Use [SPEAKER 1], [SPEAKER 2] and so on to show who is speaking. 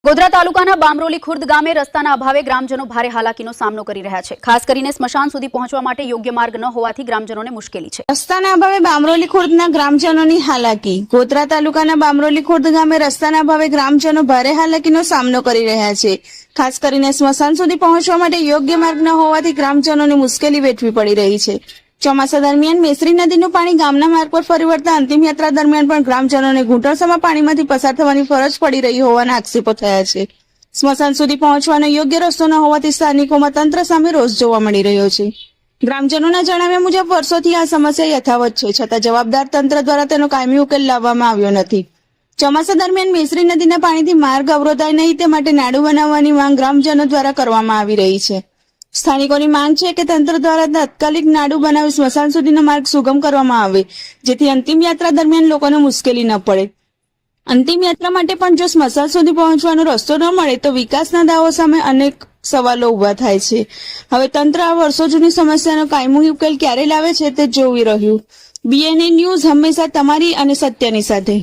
[SPEAKER 1] ગોધરા તાલુકાના બામરોલી ખુર્દ ગામે રસ્તાના અભાવે ગ્રામજનો ભારે હાલાકીનો સામનો કરી રહ્યા છે। ખાસ કરીને સ્મશાન સુધી પહોંચવા માટે યોગ્ય માર્ગ ન હોવાથી ગ્રામજનોને મુશ્કેલી છે।
[SPEAKER 2] રસ્તાના અભાવે બામરોલી ખુર્દના ગ્રામજનોની હાલાકી। ગોધરા તાલુકાના બામરોલી ખુર્દ ગામે રસ્તાના અભાવે ગ્રામજનો ભારે હાલાકીનો સામનો કરી રહ્યા છે। ખાસ કરીને સ્મશાન સુધી પહોંચવા માટે યોગ્ય માર્ગ ન હોવાથી ગ્રામજનોને મુશ્કેલી વેઠવી પડી રહી છે। ચોમાસા દરમિયાન મેસરી નદીનું પાણી ગામના માર્ગ પર ફરી વળતા અંતિમ યાત્રા દરમિયાન પણ ગ્રામજનોને ઘૂંટણસમાં પાણીમાંથી પસાર થવાની ફરજ પડી રહી હોવાના આક્ષેપો થયા છે। સ્મશાન સુધી પહોંચવાનો યોગ્ય રસ્તો ન હોવાથી સ્થાનિકોમાં તંત્ર સામે રોષ જોવા મળી રહ્યો છે। ગ્રામજનોના જણાવ્યા મુજબ વર્ષોથી આ સમસ્યા યથાવત છે, છતાં જવાબદાર તંત્ર દ્વારા તેનો કાયમી ઉકેલ લાવવામાં આવ્યો નથી। ચોમાસા દરમિયાન મેસરી નદીના પાણીથી માર્ગ અવરોધાય નહીં તે માટે નાડું બનાવવાની માંગ ગ્રામજનો દ્વારા કરવામાં આવી રહી છે। સ્થાનિકોની માંગ છે કે તંત્ર દ્વારા તાત્કાલિક નાડું બનાવી સ્મશાન સુધીનો માર્ગ સુગમ કરવામાં આવે, જેથી અંતિમ યાત્રા દરમિયાન લોકોને મુશ્કેલી ન પડે। અંતિમ યાત્રા માટે પણ જો સ્મશાન સુધી પહોંચવાનો રસ્તો ન મળે તો વિકાસના દાવો સામે અનેક સવાલો ઉભા થાય છે। હવે તંત્ર આ વર્ષો જૂની સમસ્યાનો કાયમી ઉકેલ ક્યારે લાવે છે તે જોવી રહ્યું। BNA ન્યૂઝ હંમેશા તમારી અને સત્યની સાથે।